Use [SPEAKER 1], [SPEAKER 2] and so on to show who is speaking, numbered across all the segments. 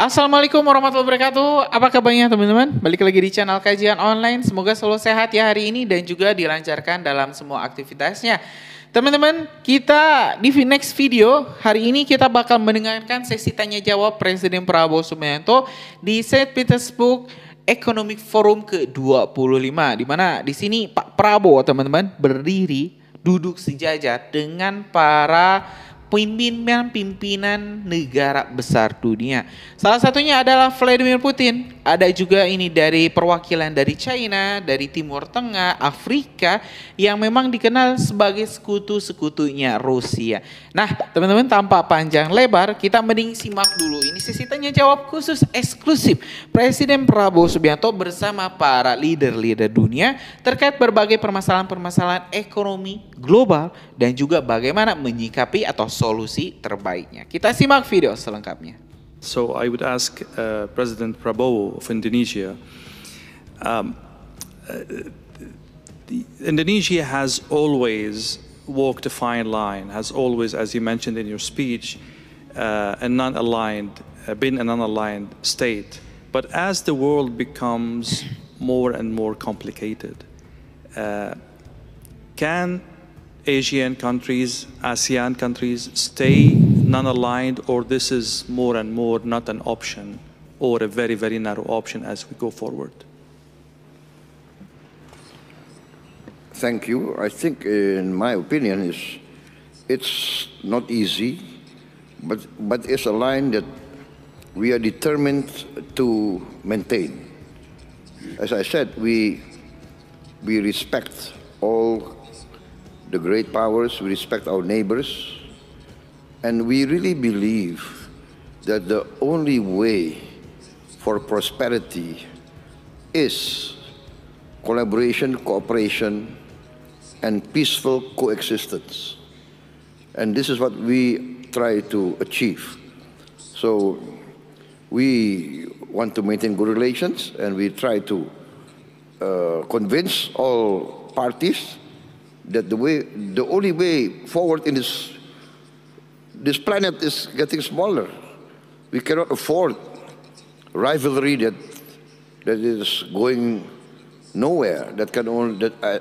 [SPEAKER 1] Assalamualaikum warahmatullahi wabarakatuh. Apa kabarnya teman-teman? Balik lagi di channel kajian online. Semoga selalu sehat ya hari ini dan juga dilancarkan dalam semua aktivitasnya. Teman-teman, kita di next video hari ini kita bakal mendengarkan sesi tanya jawab Presiden Prabowo Subianto di St. Petersburg Economic Forum ke-25, di mana di sini Pak Prabowo teman-teman berdiri duduk sejajar dengan para pimpinan negara besar dunia. Salah satunya adalah Vladimir Putin. Ada juga ini dari perwakilan dari China, dari Timur Tengah, Afrika yang memang dikenal sebagai sekutu-sekutunya Rusia. Nah, teman-teman tanpa panjang lebar, kita mending simak dulu. Ini sesi tanya jawab khusus eksklusif Presiden Prabowo Subianto bersama para leader-leader dunia terkait berbagai permasalahan-permasalahan ekonomi global dan juga bagaimana menyikapi atau solusi terbaiknya. Kita simak video selengkapnya.
[SPEAKER 2] So I would ask President Prabowo of Indonesia. Indonesia has always walked a fine line, has always, as you mentioned in your speech, been a non-aligned state. But as the world becomes more and more complicated, can Asian countries, ASEAN countries stay non-aligned, or this is more and more not an option or a very, very narrow option as we go forward?
[SPEAKER 3] Thank you. I think, in my opinion, it's not easy, but it's a line that we are determined to maintain. As I said, we respect all the great powers, we respect our neighbors, and we really believe that the only way for prosperity is collaboration, cooperation, and peaceful coexistence. And this is what we try to achieve. So we want to maintain good relations, and we try to convince all parties that the only way forward in this planet is getting smaller. We cannot afford rivalry that is going nowhere.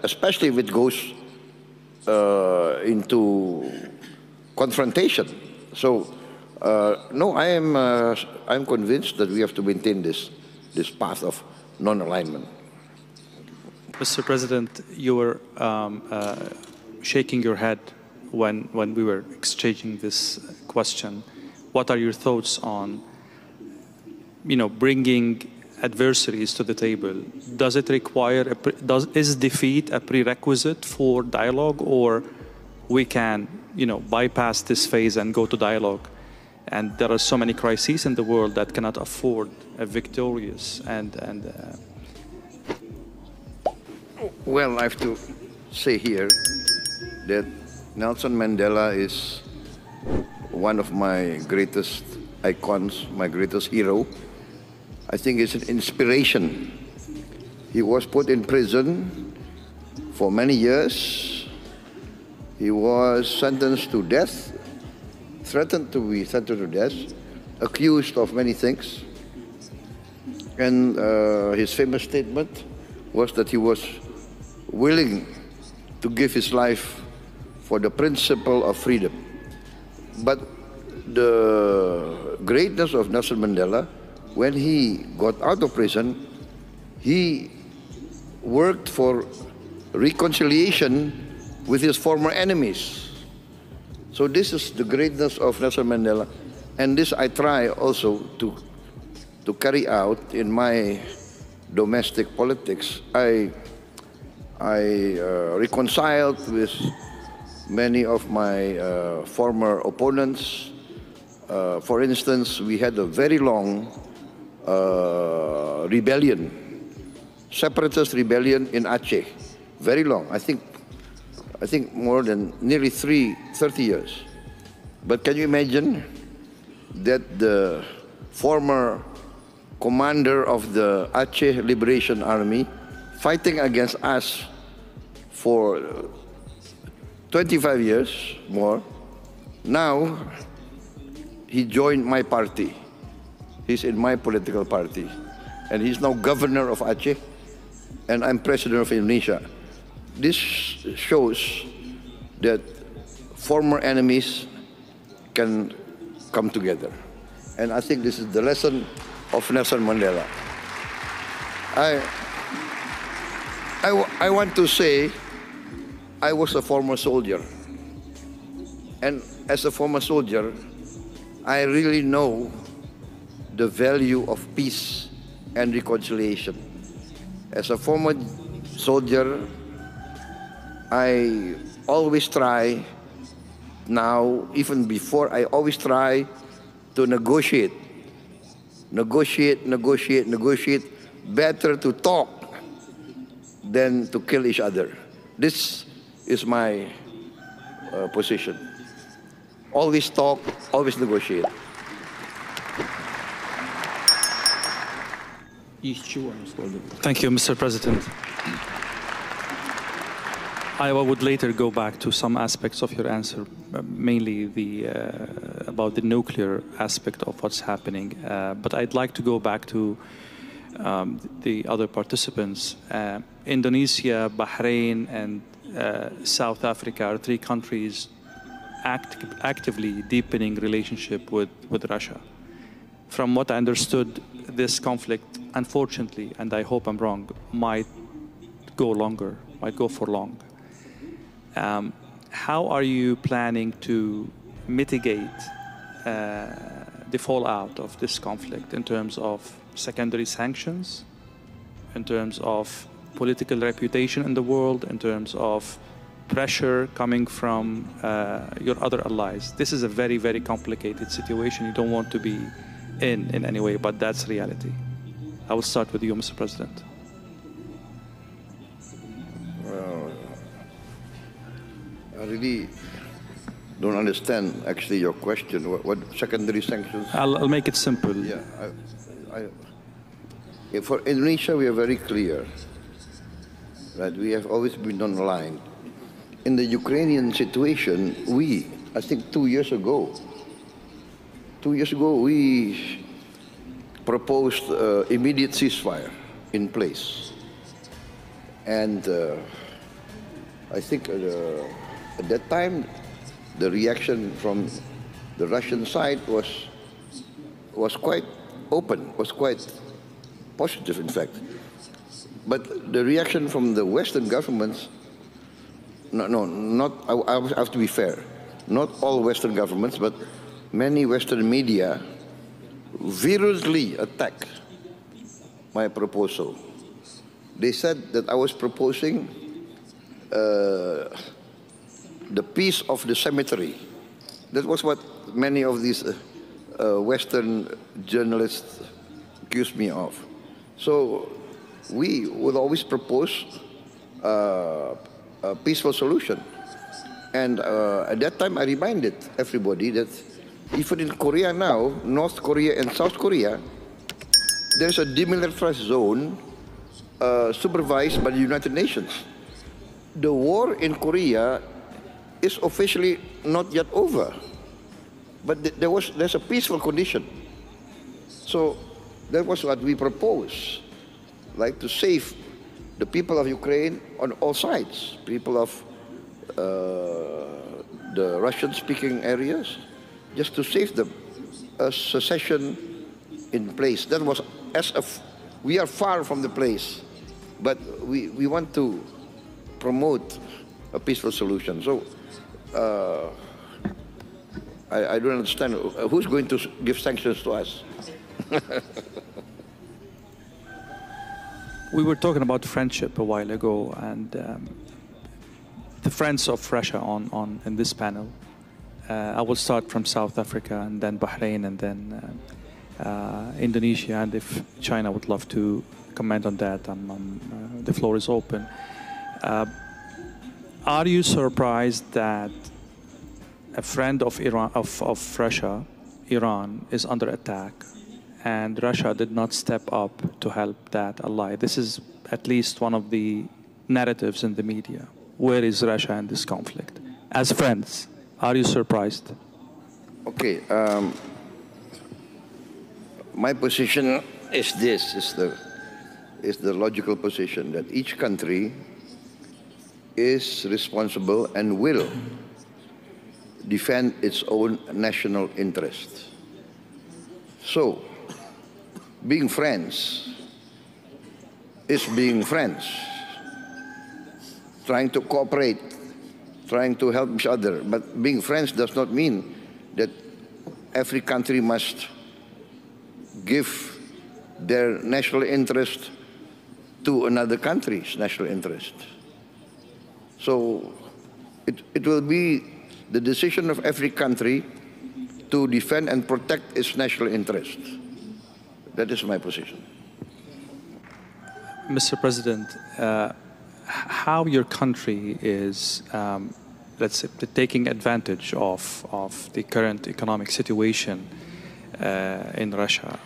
[SPEAKER 3] Especially if it goes into confrontation. So no, I'm convinced that we have to maintain this path of non-alignment.
[SPEAKER 2] Mr. President, you were shaking your head when we were exchanging this question. What are your thoughts on, bringing adversaries to the table? Does it require, is defeat a prerequisite for dialogue, or we can, bypass this phase and go to dialogue? And there are so many crises in the world that cannot afford a victorious
[SPEAKER 3] Well, I have to say here that Nelson Mandela is one of my greatest icons, my greatest hero. I think it's an inspiration. He was put in prison for many years. He was sentenced to death, threatened to be sentenced to death, accused of many things. And his famous statement was that he was willing to give his life for the principle of freedom. But the greatness of Nelson Mandela, when he got out of prison, he worked for reconciliation with his former enemies. So this is the greatness of Nelson Mandela, and this I try also to carry out in my domestic politics. I reconciled with many of my former opponents. For instance, we had a very long rebellion, separatist rebellion in Aceh, very long. I think more than nearly 30 years. But can you imagine that the former commander of the Aceh Liberation Army, fighting against us for 25 years more, now he joined my party. He's in my political party. And he's now governor of Aceh, and I'm president of Indonesia. This shows that former enemies can come together. And I think this is the lesson of Nelson Mandela. I want to say I was a former soldier. And as a former soldier, I really know the value of peace and reconciliation. As a former soldier, I always try, now, even before, I always try to negotiate. Negotiate. Better to talk than to kill each other. This is my position. Always talk, always negotiate.
[SPEAKER 2] Thank you, Mr. President. I would later go back to some aspects of your answer, mainly about the nuclear aspect of what's happening. But I'd like to go back to the other participants. Indonesia, Bahrain, and South Africa are three countries actively deepening relationship with Russia. From what I understood, this conflict, unfortunately, and I hope I'm wrong, might go for long. How are you planning to mitigate the fallout of this conflict in terms of secondary sanctions, in terms of political reputation in the world, in terms of pressure coming from your other allies? This is a very, very complicated situation. You don't want to be in any way, but that's reality. I will start with you, Mr. President.
[SPEAKER 3] I really don't understand, actually, your question. What secondary sanctions?
[SPEAKER 2] I'll make it simple.
[SPEAKER 3] Yeah, for Indonesia, we are very clear that we have always been on the line. In the Ukrainian situation, I think 2 years ago, we proposed immediate ceasefire in place. And I think at that time, the reaction from the Russian side was quite open, was quite positive, in fact. But the reaction from the Western governments, I have to be fair, not all Western governments, but many Western media virulently attacked my proposal. They said that I was proposing the peace of the cemetery. That was what many of these Western journalists accused me of. So we would always propose a peaceful solution. And at that time, I reminded everybody that even in Korea now, North Korea and South Korea, there's a demilitarized zone supervised by the United Nations. The war in Korea is officially not yet over, but there's a peaceful condition. So that was what we proposed, like to save the people of Ukraine on all sides, people of the Russian-speaking areas, just to save them, a secession in place. That was we are far from the place, but we want to promote a peaceful solution. So I don't understand who's going to give sanctions to us.
[SPEAKER 2] We were talking about friendship a while ago, and the friends of Russia in this panel. I will start from South Africa, and then Bahrain, and then Indonesia. And if China would love to comment on that, the floor is open. Are you surprised that a friend of Russia, Iran, is under attack, and Russia did not step up to help that ally? This is at least one of the narratives in the media. Where is Russia in this conflict? As friends, are you surprised?
[SPEAKER 3] Okay. My position is this, is the logical position that each country is responsible and will defend its own national interest. So, being friends is being friends, trying to cooperate, trying to help each other. But being friends does not mean that every country must give their national interest to another country's national interest. So it will be the decision of every country to defend and protect its national interest. That is my position.
[SPEAKER 2] Mr. President, how your country is, let's say, taking advantage of the current economic situation in Russia.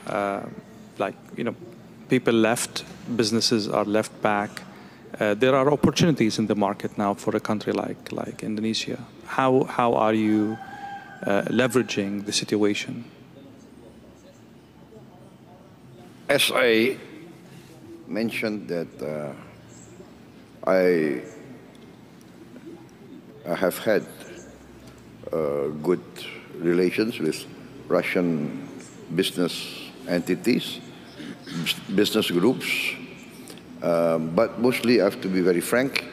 [SPEAKER 2] Like, you know, people left, businesses are left back. There are opportunities in the market now for a country like Indonesia. How are you leveraging the situation?
[SPEAKER 3] As I mentioned that I have had good relations with Russian business entities, business groups, but mostly, I have to be very frank,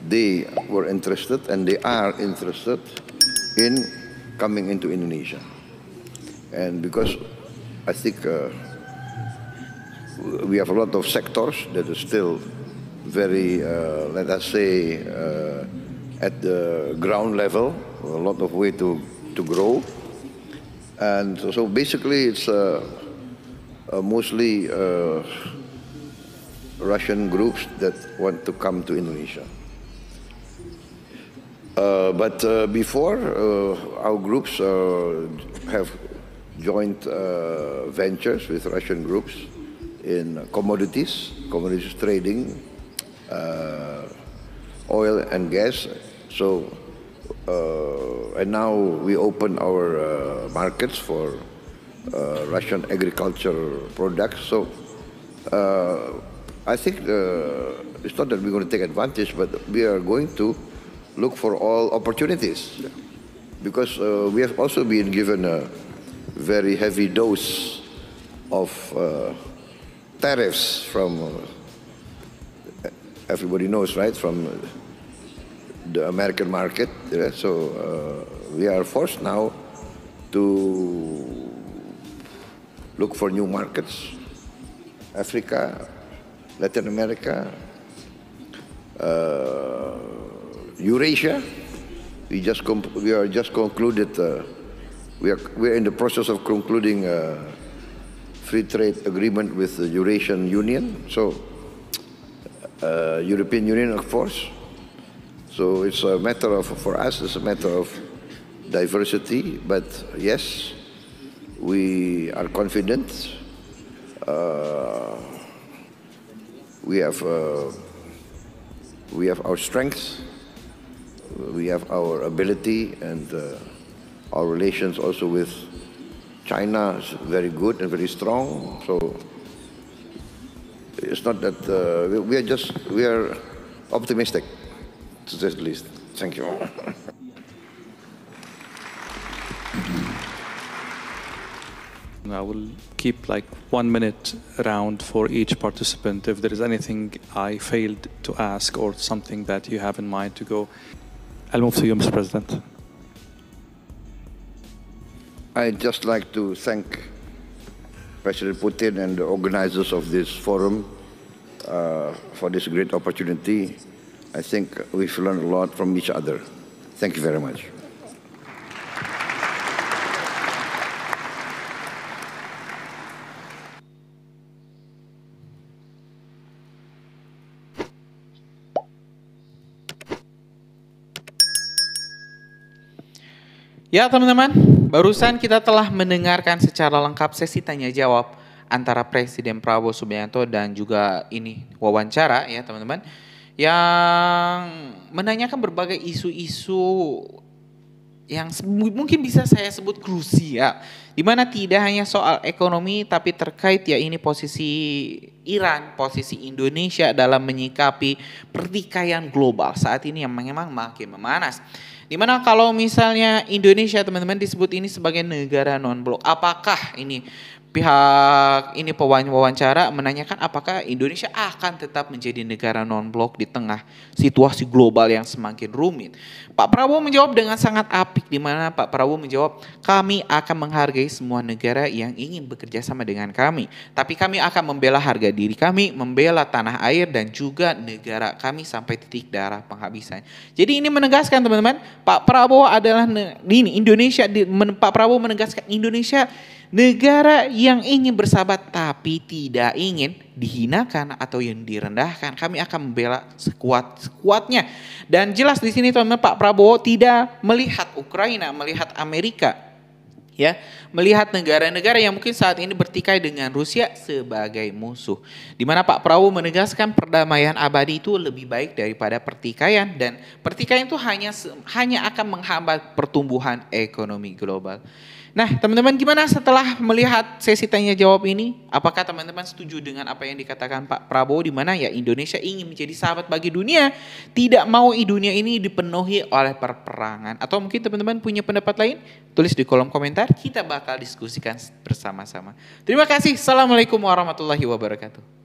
[SPEAKER 3] they were interested and they are interested in coming into Indonesia. And because I think we have a lot of sectors that are still very, let us say, at the ground level, a lot of way to grow. And so basically it's mostly Russian groups that want to come to Indonesia. But before, our groups have joint ventures with Russian groups in commodities trading, oil and gas. So, and now we open our markets for Russian agriculture products. So, I think it's not that we're going to take advantage, but we are going to look for all opportunities, because we have also been given a very heavy dose of tariffs from, everybody knows, right, from the American market. So we are forced now to look for new markets, Africa, Latin America, Eurasia. We are just concluded. We are in the process of concluding a free trade agreement with the Eurasian Union. So European Union, of course. So it's a matter of, for us, it's a matter of diversity. But yes, we are confident. We have our strengths, we have our ability, and our relations also with China is very good and very strong. So it's not that we are optimistic, to say the least. Thank you.
[SPEAKER 2] I will keep like 1 minute round for each participant. If there is anything I failed to ask or something that you have in mind to go, I'll move to you, Mr. President.
[SPEAKER 3] I'd just like to thank President Putin and the organizers of this forum for this great opportunity. I think we've learned a lot from each other. Thank you very much.
[SPEAKER 1] Ya teman-teman, barusan kita telah mendengarkan secara lengkap sesi tanya jawab antara Presiden Prabowo Subianto dan juga ini wawancara ya teman-teman, yang menanyakan berbagai isu-isu yang mungkin bisa saya sebut krusial Dimana tidak hanya soal ekonomi tapi terkait ya ini posisi Iran, posisi Indonesia dalam menyikapi pertikaian global saat ini yang memang makin memanas. Dimana kalau misalnya Indonesia teman-teman disebut ini sebagai negara non-blok, apakah ini pihak ini pewawancara menanyakan apakah Indonesia akan tetap menjadi negara non-blok di tengah situasi global yang semakin rumit. Pak Prabowo menjawab dengan sangat apik, di mana Pak Prabowo menjawab, kami akan menghargai semua negara yang ingin bekerja sama dengan kami. Tapi kami akan membela harga diri kami, membela tanah air dan juga negara kami sampai titik darah penghabisan. Jadi ini menegaskan teman-teman, Pak Prabowo adalah ini Indonesia, Pak Prabowo menegaskan Indonesia negara yang ingin bersahabat tapi tidak ingin dihinakan atau yang direndahkan. Kami akan membela sekuat-kuatnya. Dan jelas di sini teman-teman, Pak Prabowo tidak melihat Ukraina, melihat Amerika, ya, melihat negara-negara yang mungkin saat ini bertikai dengan Rusia sebagai musuh. Di mana Pak Prabowo menegaskan perdamaian abadi itu lebih baik daripada pertikaian, dan pertikaian itu hanya akan menghambat pertumbuhan ekonomi global. Nah, teman-teman gimana setelah melihat sesi tanya jawab ini? Apakah teman-teman setuju dengan apa yang dikatakan Pak Prabowo, di mana ya Indonesia ingin menjadi sahabat bagi dunia, tidak mau dunia ini dipenuhi oleh perperangan? Atau mungkin teman-teman punya pendapat lain? Tulis di kolom komentar, kita bakal diskusikan bersama-sama. Terima kasih. Assalamualaikum warahmatullahi wabarakatuh.